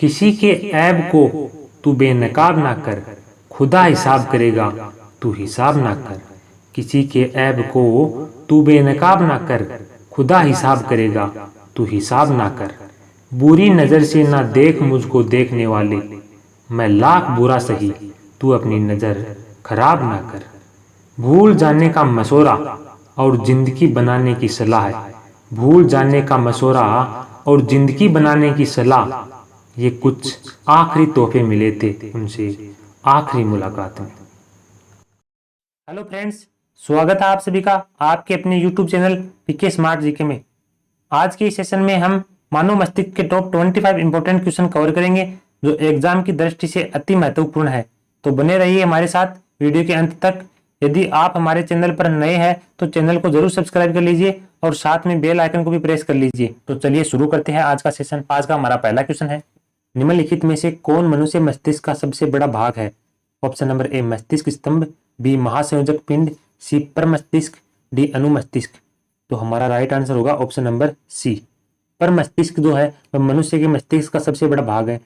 किसी के ऐब को तू बेनकाब ना कर, खुदा हिसाब करेगा तू हिसाब ना कर। किसी के ऐब को तू बेनकाब ना कर, खुदा हिसाब करेगा तू हिसाब ना कर। बुरी नज़र से ना देख मुझको देखने वाले, मैं लाख बुरा सही तू अपनी नज़र खराब ना कर। भूल जाने का मशवरा और जिंदगी बनाने की सलाह है। भूल जाने का मशवरा और जिंदगी बनाने की सलाह, ये कुछ आखिरी तोहफे मिले थे उनसे आखिरी मुलाकात में। हेलो फ्रेंड्स, स्वागत है आप सभी का आपके अपने YouTube channel PK smart GK में। आज के इस सेशन में हम मानव मस्तिष्क के टॉप 25 इंपॉर्टेंट क्वेश्चन कवर करेंगे जो एग्जाम की दृष्टि से अति महत्वपूर्ण है। तो बने रहिए हमारे साथ वीडियो के अंत तक। यदि आप हमारे चैनल पर नए हैं तो चैनल को जरूर सब्सक्राइब कर लीजिए और साथ में बेल आइकन को भी प्रेस कर लीजिए। तो चलिए शुरू करते हैं आज का सेशन। आज का हमारा पहला क्वेश्चन है, निम्नलिखित में से कौन मनुष्य मस्तिष्क का सबसे बड़ा भाग है? ऑप्शन नंबर ए मस्तिष्क स्तंभ, बी महासंयोजक पिंड, सी पर मस्तिष्क, डी अनुमस्तिष्क। तो हमारा राइट आंसर होगा ऑप्शन नंबर सी। पर मस्तिष्क जो है वह मनुष्य के मस्तिष्क का सबसे बड़ा भाग है।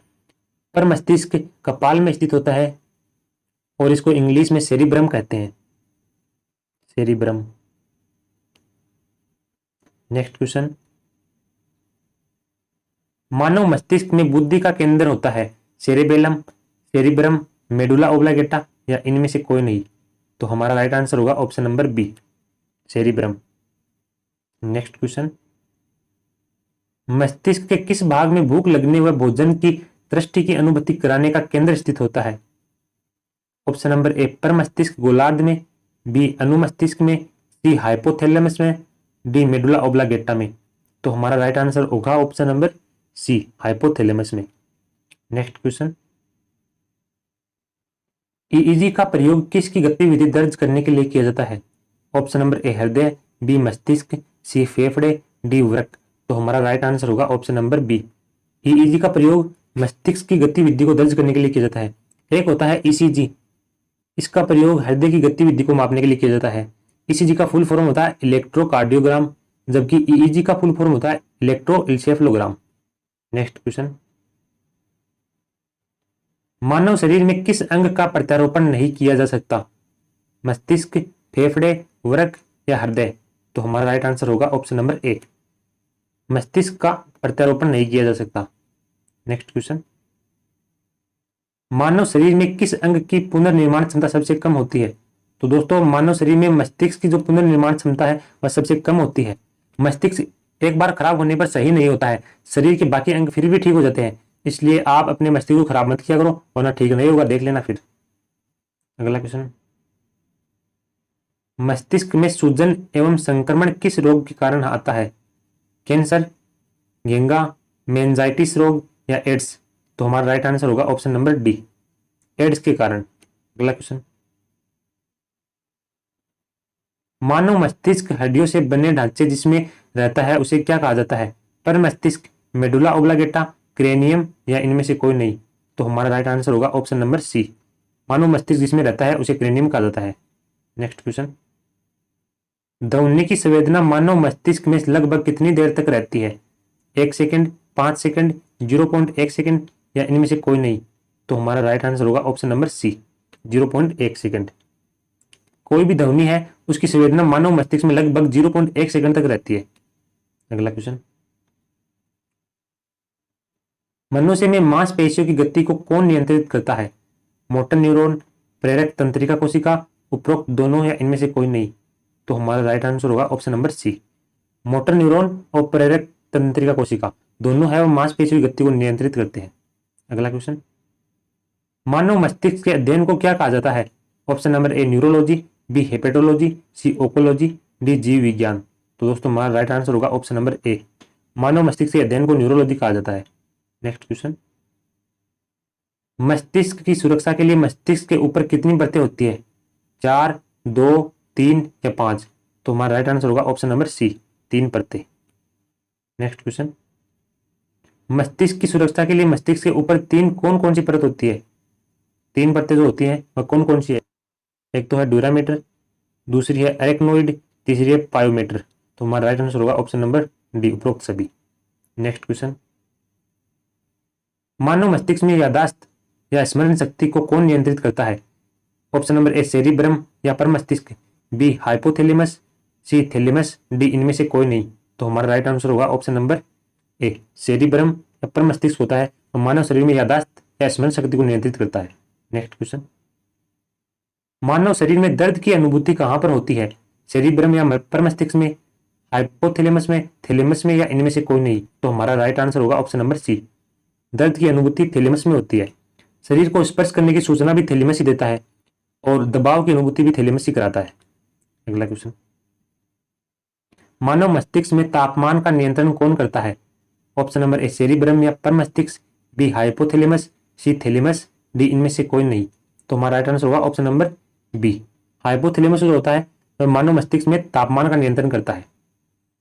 पर मस्तिष्क कपाल में स्थित होता है और इसको इंग्लिश में सेरिब्रम कहते हैं, सेरिब्रम। नेक्स्ट क्वेश्चन, मानव मस्तिष्क में बुद्धि का केंद्र होता है सेरेबेलम, सेरिब्रम, मेडुला ओब्लांगेटा या इनमें से कोई नहीं। तो हमारा राइट आंसर होगा option number B, cerebrum. Next question, मस्तिष्क के किस भाग में भूख लगने व भोजन की दृष्टि की अनुभूति कराने का केंद्र स्थित होता है? ऑप्शन नंबर ए पर मस्तिष्क गोलार्ध में, बी अनुमस्तिष्क में, सी हाइपोथैलेमस में, डी मेडुला ओब्लांगेटा में। तो हमारा राइट आंसर होगा ऑप्शन नंबर सी, हाइपोथैलेमस में। नेक्स्ट क्वेश्चन, ईईजी का प्रयोग किसकी गतिविधि दर्ज करने के लिए किया जाता है? ऑप्शन नंबर ए हृदय, बी मस्तिष्क, सी फेफड़े, डी वृक्क। तो हमारा राइट आंसर होगा ऑप्शन नंबर बी। ईईजी का प्रयोग मस्तिष्क की गतिविधि को दर्ज करने के लिए किया जाता है। एक होता है ईसीजी, इसका प्रयोग हृदय की गतिविधि को मापने के लिए किया जाता है। ईसीजी का फुल फॉर्म होता है इलेक्ट्रोकार्डियोग्राम, जबकि ईईजी का फुल फॉर्म होता है इलेक्ट्रोएन्सेफलोग्राम। नेक्स्ट क्वेश्चन, मानव शरीर में किस अंग का प्रत्यारोपण नहीं किया जा सकता? मस्तिष्क, फेफड़े, वृक्क या हृदय। तो हमारा राइट आंसर होगा ऑप्शन नंबर ए, मस्तिष्क का प्रत्यारोपण नहीं किया जा सकता। नेक्स्ट क्वेश्चन, मानव शरीर में किस अंग की पुनर्निर्माण क्षमता सबसे कम होती है? तो दोस्तों, मानव शरीर में मस्तिष्क की जो पुनर्निर्माण क्षमता है वह सबसे कम होती है। मस्तिष्क एक बार खराब होने पर सही नहीं होता है, शरीर के बाकी अंग फिर भी ठीक हो जाते हैं। इसलिए आप अपने मस्तिष्क को खराब मत किया करो वरना ठीक नहीं होगा, देख लेना फिर। अगला क्वेश्चन, मस्तिष्क में सूजन एवं संक्रमण किस रोग के कारण आता है? कैंसर, घेंगा, मेनिंजाइटिस रोग या एड्स। तो हमारा राइट आंसर होगा ऑप्शन नंबर डी, एड्स के कारण। अगला क्वेश्चन, मानव मस्तिष्क हड्डियों से बने ढांचे जिसमें रहता है उसे क्या कहा जाता है? पर मस्तिष्क, मेडुला ओब्लांगेटा, क्रेनियम या इनमें से कोई नहीं। तो हमारा राइट आंसर होगा ऑप्शन नंबर सी, मानव मस्तिष्क जिसमें रहता है उसे क्रेनियम कहा जाता है। नेक्स्ट क्वेश्चन, ध्वनि की संवेदना मानव मस्तिष्क में लगभग कितनी देर तक रहती है? 1 सेकंड, 5 सेकंड, 0.1 सेकंड या इनमें से कोई नहीं। तो हमारा राइट आंसर होगा ऑप्शन नंबर सी, 0.1 सेकंड। कोई भी ध्वनि है उसकी संवेदना मानव मस्तिष्क में लगभग 0.1 सेकंड तक रहती है। अगला क्वेश्चन, मनुष्य में मांसपेशियों की गति को कौन नियंत्रित करता है? मोटर न्यूरॉन, प्रेरक तंत्रिका कोशिका, उपरोक्त दोनों या इनमें से कोई नहीं। तो हमारा राइट आंसर होगा option number C, motor neuron और प्रेरक तंत्रिका कोशिका दोनों है वो मांसपेशियों की गति को नियंत्रित करते हैं। अगला क्वेश्चन, मानव मस्तिष्क के अध्ययन को क्या कहा जाता है? Option number A neurology, B hepatology, C oncology, D जीव विज्ञान। तो दोस्तों हमारा राइट आंसर होगा ऑप्शन नंबर ए, मानव मस्तिष्क के अध्ययन को न्यूरोलॉजी कहा जाता है। नेक्स्ट क्वेश्चन, मस्तिष्क की सुरक्षा के लिए मस्तिष्क के ऊपर कितनी परतें होती है? 4, 2, 3 या 5। तो हमारा राइट आंसर होगा ऑप्शन नंबर सी, 3 परतें। नेक्स्ट क्वेश्चन, मस्तिष्क की सुरक्षा के लिए मस्तिष्क के ऊपर कौन कौन सी परत होती है? 3 परतें जो होती हैं वह कौन कौन सी है? एक तो है ड्यूरामीटर, दूसरी है एरेक्नोइड, तीसरी है पायोमीटर। तो हमारा राइट आंसर होगा ऑप्शन नंबर डी, उपरोक्त सभी। नेक्स्ट क्वेश्चन, मानव मस्तिष्क में याददाश्त या स्मरण शक्ति को कौन नियंत्रित करता है? ऑप्शन नंबर ए सेरिब्रम या परमस्तिष्क, बी हाइपोथैलेमस, सी थैलेमस, डी इनमें से कोई नहीं। तो हमारा राइट आंसर होगा ऑप्शन नंबर ए सेरिब्रम या परमस्तिष्क होता है और मानव शरीर में याददाश्त या स्मरण शक्ति को नियंत्रित करता है। नेक्स्ट क्वेश्चन, मानव शरीर में दर्द की अनुभूति कहां पर होती है? सेरिब्रम या परमस्तिष्क में, हाइपोथैलेमस में, थैलेमस में या इनमें से कोई नहीं। तो हमारा राइट आंसर होगा ऑप्शन नंबर सी, दर्द की अनुभूति थैलेमस में होती है। शरीर को स्पर्श करने की सूचना भी थैलेमस ही देता है और दबाव की अनुभूति भी थैलेमस ही कराता है। अगला क्वेश्चन, मानव मस्तिष्क में तापमान का नियंत्रण कौन करता है? ऑप्शन नंबर ए सेरिब्रम या परमस्तिष्क, बी हाइपोथैलेमस, सी थैलेमस, डी इनमें से कोई नहीं। तो हमारा राइट आंसर होगा ऑप्शन नंबर बी, हाइपोथैलेमस जो होता है वह मानव मस्तिष्क में तापमान का नियंत्रण करता है।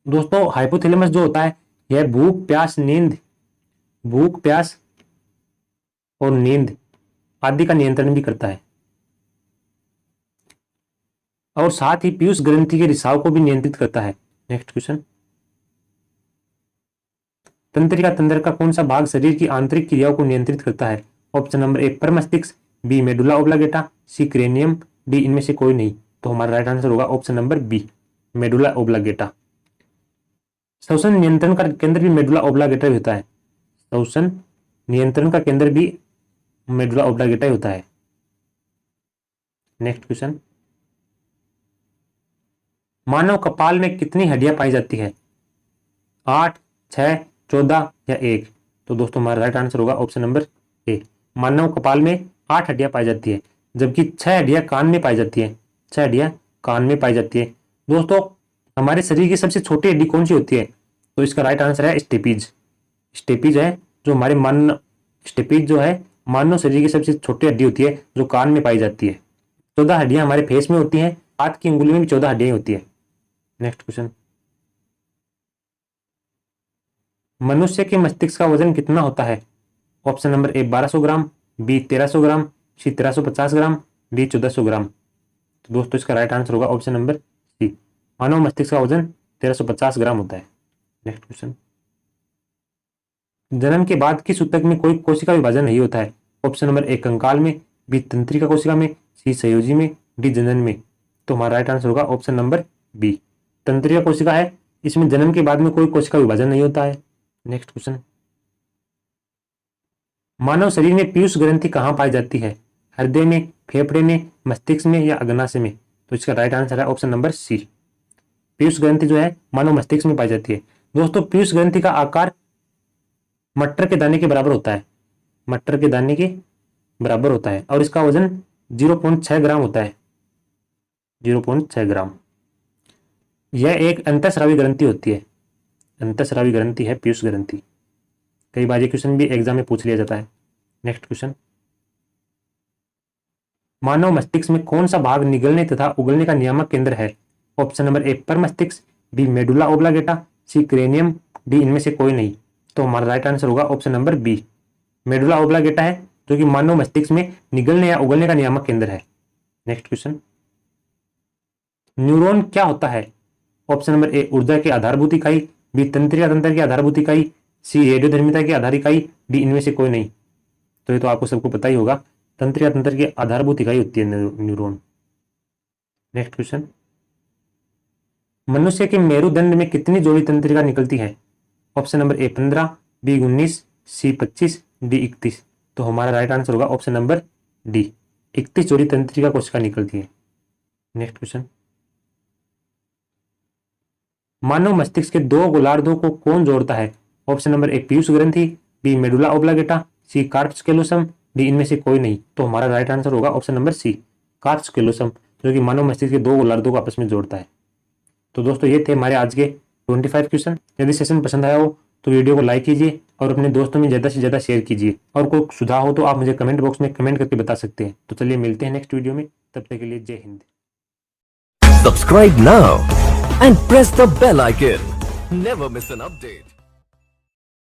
दोस्तों हाइपोथैलेमस जो होता है यह भूख प्यास और नींद आदि का नियंत्रण भी करता है और साथ ही पीयूष ग्रंथि के रिसाव को भी नियंत्रित करता है। नेक्स्ट क्वेश्चन, तंत्रिका तंत्र का कौन सा भाग शरीर की आंतरिक क्रियाओं को नियंत्रित करता है? ऑप्शन नंबर ए परमस्तिष्क, B medulla oblongata, C cranium, D इनमें से कोई नहीं। तो हमारा राइट आंसर होगा option number B medulla oblongata. श्वसन नियंत्रण का केंद्र भी मेडुला ओब्लांगेटा होता है। श्वसन नियंत्रण का केंद्र भी मेडुला ओब्लांगेटा होता है। नेक्स्ट क्वेश्चन, मानव कपाल में कितनी हड्डियां पाई जाती है? 8, 6, 14 या 1। तो दोस्तों हमारा राइट आंसर होगा ऑप्शन नंबर ए, मानव कपाल में 8 हड्डियां पाई जाती है जबकि 6 हड्डियां कान में पाई जाती है। 6 हड्डियां कान में पाई जाती है। दोस्तों हमारे शरीर की सबसे छोटी हड्डी कौन सी होती है? तो इसका राइट आंसर है स्टेपीज। स्टेपीज है जो हमारे स्टेपीज जो है मानव शरीर की सबसे छोटी हड्डी होती है जो कान में पाई जाती है। 14 हड्डियां हमारे फेस में होती हैं, हाथ की उंगली में भी 14 हड्डियां होती है। नेक्स्ट क्वेश्चन, मनुष्य के मस्तिष्क का वजन कितना होता है? Option number A 1200 gram, B 1300 gram, C 1350 gram, D 1400 gram. तो दोस्तों इसका राइट आंसर होगा ऑप्शन नंबर सी, मानव मस्तिष्क का वजन 1350 ग्राम होता है। नेक्स्ट क्वेश्चन, जन्म के बाद किस ऊतक में कोई कोशिका विभाजन नहीं होता है? ऑप्शन नंबर ए कंकाल में, बी तंत्रिका कोशिका में, सी संयोजी में, डी जनन में। तो हमारा राइट आंसर होगा ऑप्शन नंबर बी, तंत्रिका कोशिका है, इसमें जन्म के बाद में कोई कोशिका विभाजन नहीं होता है। नेक्स्ट क्वेश्चन, मानव शरीर में पीयूष ग्रंथि कहाँ पाई जाती है? हृदय में, फेफड़े में, मस्तिष्क में या अग्नाशय में? तो इसका राइट आंसर है ऑप्शन नंबर सी, पीयूष ग्रंथि जो है मानव मस्तिष्क में पाई जाती है। दोस्तों पीयूष ग्रंथि का आकार मटर के दाने के बराबर होता है, मटर के दाने के बराबर होता है और इसका वजन 0.6 ग्राम होता है, 0.6 ग्राम। यह एक अंतःस्रावी ग्रंथि होती है, अंतःस्रावी ग्रंथि है पीयूष ग्रंथि। कई बार ये क्वेश्चन भी एग्जाम में पूछ लिया जाता है। नेक्स्ट क्वेश्चन, मानव मस्तिष्क में कौन सा भाग निगलने तथा उगलने का नियामक केंद्र है? ऑप्शन नंबर ए परमस्तिष्क, B medulla oblongata, C cranium, D इनमें से कोई नहीं। तो हमारा राइट आंसर होगा option number B, medulla oblongata है जो कि मानव मस्तिष्क में निगलने या उगलने का नियामक केंद्र है। नेक्स्ट क्वेश्चन, न्यूरॉन क्या होता है? ऑप्शन नंबर ए ऊर्जा की आधारभूत इकाई, बी तंत्रिका तंत्र की आधारभूत इकाई, सी रेडियोधर्मिता की आधार इकाई, डी इनमें से कोई नहीं। तो ये तो आपको सबको पता ही होगा, तंत्रिका तंत्र की आधारभूत इकाई होती है न्यूरॉन। नेक्स्ट क्वेश्चन, मनुष्य के मेरुदंड में कितनी जोड़ी तंत्रिका निकलती है? Option number A 15, B 19, C 25, D 31। तो हमारा राइट आंसर होगा ऑप्शन नंबर डी, 31 जोड़ी तंत्रिका कोशिका निकलती है। नेक्स्ट क्वेश्चन, मानव मस्तिष्क के 2 गोलार्धों को कौन जोड़ता है? ऑप्शन नंबर ए पीयूष ग्रंथि, B medulla oblongata, C corpus callosum, D इनमें से कोई नहीं। तो हमारा राइट आंसर होगा option number C, corpus callosum, जो कि मानव मस्तिष्क के 2 गोलार्धों को आपस में जोड़ता है। तो दोस्तों ये थे हमारे आज के 25 क्वेश्चन। यदि सेशन पसंद आया हो तो वीडियो को लाइक कीजिए और अपने दोस्तों में ज़्यादा से ज़्यादा शेयर कीजिए, और कोई सुझाव हो तो आप मुझे कमेंट बॉक्स में कमेंट करके बता सकते हैं। तो चलिए मिलते हैं नेक्स्ट वीडियो में, तब तक के लिए जय Hind. Subscribe now and press the bell icon. Never miss an update.